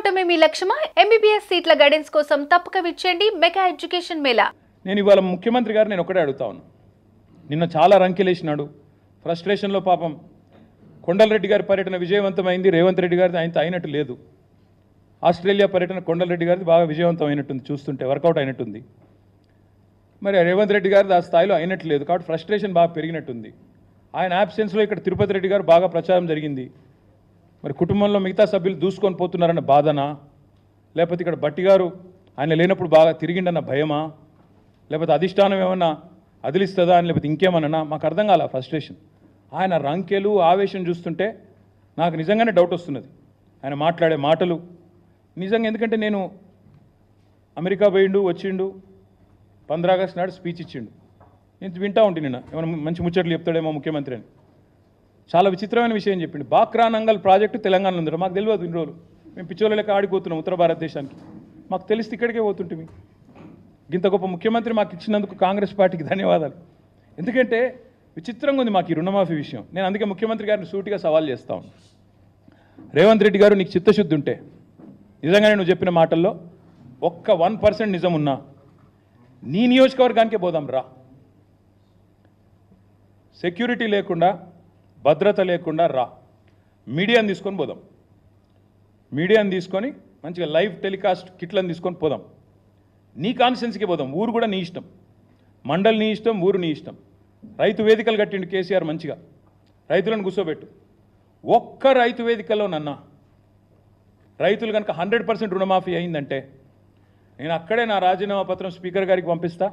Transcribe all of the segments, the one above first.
అవటమే మీ లక్ష్యమా? MBBS సీట్ల guidance కోసం తప్పక విచ్చేయండి మెగా ఎడ్యుకేషన్ మేళా. నేను ఇవాళ ముఖ్యమంత్రి గారు నేను ఒకటే అడుగుతా ఉన్నాను. నిన్న చాలా రంకెలేసినాడు, ఫ్రస్ట్రేషన్లో పాపం కొండలరెడ్డి గారి పర్యటన విజయవంతమైంది, రేవంత్ రెడ్డి గారిది ఆయనతో అయినట్టు లేదు. ఆస్ట్రేలియా పర్యటన కొండలరెడ్డి గారిది బాగా విజయవంతమైనట్టుంది, చూస్తుంటే వర్కౌట్ అయినట్టుంది. మరి రేవంత్ రెడ్డి గారిది ఆ స్థాయిలో అయినట్టు లేదు, కాబట్టి ఫ్రస్ట్రేషన్ బాగా పెరిగినట్టుంది. ఆయన యాబ్సెన్స్లో ఇక్కడ తిరుపతి రెడ్డి గారు బాగా ప్రచారం జరిగింది. మరి కుటుంబంలో మిగతా సభ్యులు దూసుకొని పోతున్నారన్న బాధనా, లేకపోతే ఇక్కడ బట్టి గారు ఆయన లేనప్పుడు బాగా తిరిగిండన్న భయమా, లేకపోతే అధిష్టానం ఏమన్నా అదిలిస్తుందా అని, లేకపోతే ఇంకేమన్నా మాకు అర్థం కాల ఫ్రస్ట్రేషన్. ఆయన రంకెలు ఆవేశం చూస్తుంటే నాకు నిజంగానే డౌట్ వస్తున్నది. ఆయన మాట్లాడే మాటలు నిజంగా, ఎందుకంటే నేను అమెరికా పోయిండు వచ్చిండు, 15 ఆగస్టు నాడు స్పీచ్ ఇచ్చిండు, నేను వింటా ఉంటే నిన్న ఏమైనా మంచి ముచ్చట్లు చెప్తాడేమో ముఖ్యమంత్రి అని. చాలా విచిత్రమైన విషయం చెప్పిండు. బాక్రా నంగల్ ప్రాజెక్టు తెలంగాణలో ఉంది, మాకు తెలియదు ఇన్ని రోజులు. మేము పిచ్చోళ్ళ లెక్క ఆడిపోతున్నాం ఉత్తర భారతదేశానికి, మాకు తెలిస్తే ఇక్కడికే పోతుంటే. ఇంత గొప్ప ముఖ్యమంత్రి మాకు ఇచ్చినందుకు కాంగ్రెస్ పార్టీకి ధన్యవాదాలు. ఎందుకంటే విచిత్రంగా ఉంది మాకు ఈ రుణమాఫీ విషయం. నేను అందుకే ముఖ్యమంత్రి గారిని సూటిగా సవాల్ చేస్తా ఉన్నాను. రేవంత్ రెడ్డి గారు, నీకు చిత్తశుద్ధి ఉంటే నిజంగానే నువ్వు చెప్పిన మాటల్లో ఒక్క 1% నిజం ఉన్నా నీ నియోజకవర్గానికే పోదాం రా. సెక్యూరిటీ లేకుండా, భద్రత లేకుండా రా, మీడియాని తీసుకొని పోదాం. మీడియాని తీసుకొని మంచిగా లైవ్ టెలికాస్ట్ కిట్లను తీసుకొని పోదాం. నీ కాన్స్టిట్యున్సీకి పోదాం. ఊరు కూడా నీ ఇష్టం, మండలి నీ ఇష్టం, ఊరు నీ ఇష్టం. రైతు వేదికలు కట్టిండు కేసీఆర్, మంచిగా రైతులను కూర్చోబెట్టు. ఒక్క రైతు వేదికలో నన్నా రైతులు కనుక 100% రుణమాఫీ అయిందంటే నేను అక్కడే నా రాజీనామా పత్రం స్పీకర్ గారికి పంపిస్తా,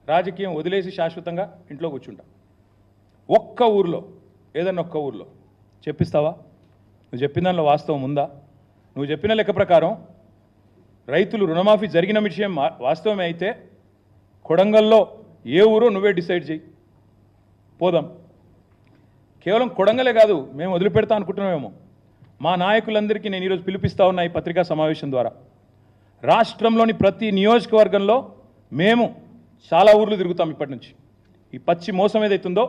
రాజకీయం వదిలేసి శాశ్వతంగా ఇంట్లో కూర్చుంటా. ఒక్క ఊర్లో, ఏదన్నా ఒక్క ఊర్లో చెప్పిస్తావా? నువ్వు చెప్పిన దానిలో వాస్తవం ఉందా? నువ్వు చెప్పిన లెక్క ప్రకారం రైతులు రుణమాఫీ జరిగిన విషయం వాస్తవమే అయితే కొడంగల్లో ఏ ఊరో నువ్వే డిసైడ్ చేయి, పోదాం. కేవలం కొడంగలే కాదు, మేము వదిలిపెడతా అనుకుంటున్నామేమో. మా నాయకులందరికీ నేను ఈరోజు పిలిపిస్తా ఉన్నా ఈ పత్రికా సమావేశం ద్వారా. రాష్ట్రంలోని ప్రతి నియోజకవర్గంలో మేము చాలా ఊర్లు తిరుగుతాం ఇప్పటి నుంచి. ఈ పచ్చి మోసం ఏదైతుందో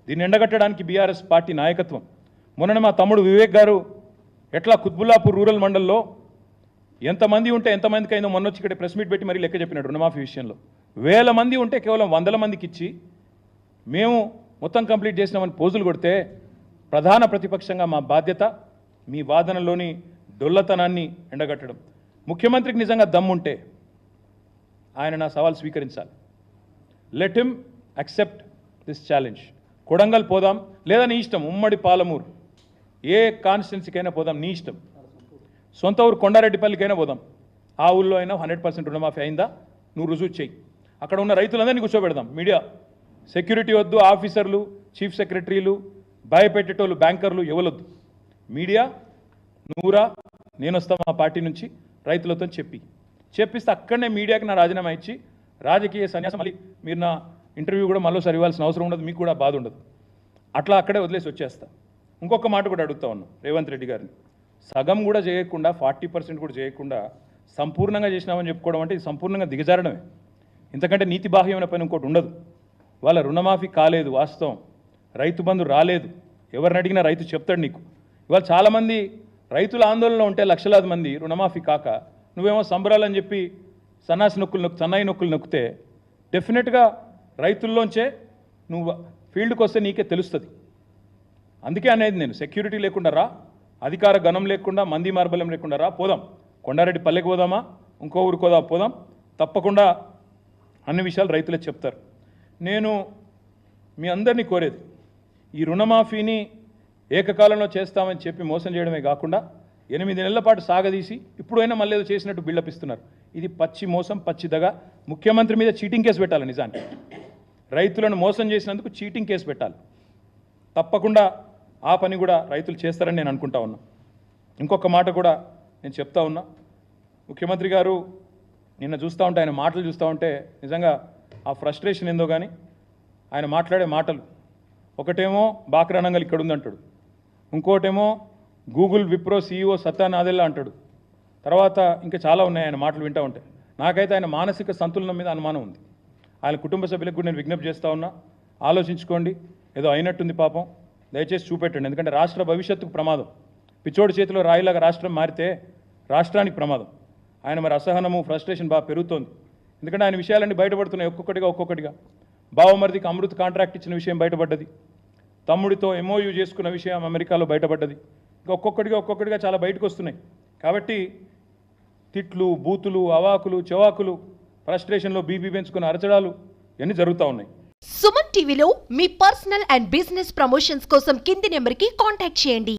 దీన్ని ఎండగట్టడానికి బీఆర్ఎస్ పార్టీ నాయకత్వం. మొన్న మా తమ్ముడు వివేక్ గారు ఎట్లా కుత్బుల్లాపూర్ రూరల్ మండల్లో ఎంతమంది ఉంటే ఎంతమందికి అయిందో మొన్న వచ్చి ఇక్కడ ప్రెస్ మీట్ పెట్టి మరీ లెక్క చెప్పినాడు. రుణమాఫీ విషయంలో 1000 మంది ఉంటే కేవలం 100 మందికి ఇచ్చి మేము మొత్తం కంప్లీట్ చేసినామని పోజులు కొడితే, ప్రధాన ప్రతిపక్షంగా మా బాధ్యత మీ వాదనలోని డొల్లతనాన్ని ఎండగట్టడం. ముఖ్యమంత్రికి నిజంగా దమ్ముంటే ఆయన నా సవాల్ స్వీకరించాలి. Let him accept this challenge. Kodangal పోదాం, లేదా నీ ఇష్టం ఉమ్మడి పాలమూరు, ఏ కాన్స్టిట్యున్సీకైనా పోదాం, నీ ఇష్టం. సొంత ఊరు కొండారెడ్డిపల్లికైనా పోదాం. ఆ ఊళ్ళో అయినా 100% రుణమాఫీ అయిందా నువ్వు రుజువు చేయి. అక్కడ ఉన్న రైతులందరినీ కూర్చోబెడదాం. మీడియా సెక్యూరిటీ వద్దు, ఆఫీసర్లు, చీఫ్ సెక్రటరీలు, భయపెట్టేటోళ్ళు, బ్యాంకర్లు ఎవరొద్దు. మీడియా నువ్వురా, నేను వస్తా మా పార్టీ నుంచి రైతులతో చెప్పిస్తే అక్కడనే మీడియాకి నా రాజీనామా ఇచ్చి రాజకీయ సన్యాసం. మళ్ళీ మీరు నా ఇంటర్వ్యూ కూడా మళ్ళీసారి ఇవ్వాల్సిన అవసరం ఉండదు, మీకు కూడా బాధ ఉండదు. అట్లా అక్కడే వదిలేసి వచ్చేస్తా. ఇంకొక మాట కూడా అడుగుతా ఉన్నాను రేవంత్ రెడ్డి గారిని. సగం కూడా చేయకుండా, 40% కూడా చేయకుండా సంపూర్ణంగా చేసినామని చెప్పుకోవడం అంటే ఇది సంపూర్ణంగా దిగజారడమే. ఇంతకంటే నీతి బాహ్యమైన పని ఇంకోటి ఉండదు. వాళ్ళ రుణమాఫీ కాలేదు, వాస్తవం. రైతు బంధు రాలేదు, ఎవరిని అడిగినా రైతు చెప్తాడు నీకు. ఇవాళ చాలామంది రైతుల ఆందోళనలో ఉంటే లక్షలాది మంది రుణమాఫీ కాక నువ్వేమో సంబరాలని చెప్పి సన్నాయి నొక్కులు నొక్కితే డెఫినెట్గా రైతుల్లోంచే నువ్వు ఫీల్డ్కి వస్తే నీకే తెలుస్తుంది. అందుకే అనేది నేను, సెక్యూరిటీ లేకుండా రా, అధికార గణం లేకుండా, మంది మార్బల్యం లేకుండా రా, పోదాం. కొండారెడ్డి పల్లెకి పోదామా, ఇంకో ఊరికి పోదాం. తప్పకుండా అన్ని విషయాలు రైతులే చెప్తారు. నేను మీ అందరినీ కోరేది, ఈ రుణమాఫీని ఏకకాలంలో చేస్తామని చెప్పి మోసం చేయడమే కాకుండా 8 నెలల పాటు సాగదీసి ఇప్పుడైనా మళ్ళీ ఏదో చేసినట్టు బిల్డప్ ఇస్తున్నారు. ఇది పచ్చి మోసం, పచ్చిదగా. ముఖ్యమంత్రి మీద చీటింగ్ కేసు పెట్టాలి. నిజానికి రైతులను మోసం చేసినందుకు చీటింగ్ కేసు పెట్టాలి. తప్పకుండా ఆ పని కూడా రైతులు చేస్తారని నేను అనుకుంటా ఉన్నా. ఇంకొక మాట కూడా నేను చెప్తా ఉన్నా. ముఖ్యమంత్రి గారు నిన్న చూస్తూ ఉంటే, ఆయన మాటలు చూస్తూ ఉంటే నిజంగా ఆ ఫ్రస్ట్రేషన్ ఏందో కానీ, ఆయన మాట్లాడే మాటలు, ఒకటేమో బాక్రా నంగల్ ఇక్కడ ఉందంటాడు, ఇంకోటేమో గూగుల్ విప్రో CEO సత్యా నాదెల్లా అంటాడు. తర్వాత ఇంకా చాలా ఉన్నాయి ఆయన మాటలు వింటూ ఉంటే. నాకైతే ఆయన మానసిక సంతులనం మీద అనుమానం ఉంది. ఆయన కుటుంబ సభ్యులకు కూడా నేను విజ్ఞప్తి చేస్తూ ఉన్నా, ఆలోచించుకోండి. ఏదో అయినట్టుంది పాపం, దయచేసి చూపెట్టండి. ఎందుకంటే రాష్ట్ర భవిష్యత్తుకు ప్రమాదం. పిచ్చోడి చేతిలో రాయిలాగా రాష్ట్రం మారితే రాష్ట్రానికి ప్రమాదం. ఆయన మరి అసహనము ఫ్రస్ట్రేషన్ బాగా పెరుగుతోంది. ఎందుకంటే ఆయన విషయాలన్నీ బయటపడుతున్నాయి ఒక్కొక్కటిగా. బావమరిదికి అమృత్ కాంట్రాక్ట్ ఇచ్చిన విషయం బయటపడ్డది, తమ్ముడితో MOU చేసుకున్న విషయం అమెరికాలో బయటపడ్డది. ఇంకా ఒక్కొక్కటిగా చాలా బయటకు వస్తున్నాయి. కాబట్టి తిట్లు, బూతులు, అవాకులు, చెవాకులు, ఫ్రస్ట్రేషన్లో బీపీ పెంచుకున్న అరచడాలు ఇవన్నీ జరుగుతూ ఉన్నాయి. సుమన్ టీవీలో మీ పర్సనల్ అండ్ బిజినెస్ ప్రమోషన్స్ కోసం కింది నెంబర్కి కాంటాక్ట్ చేయండి.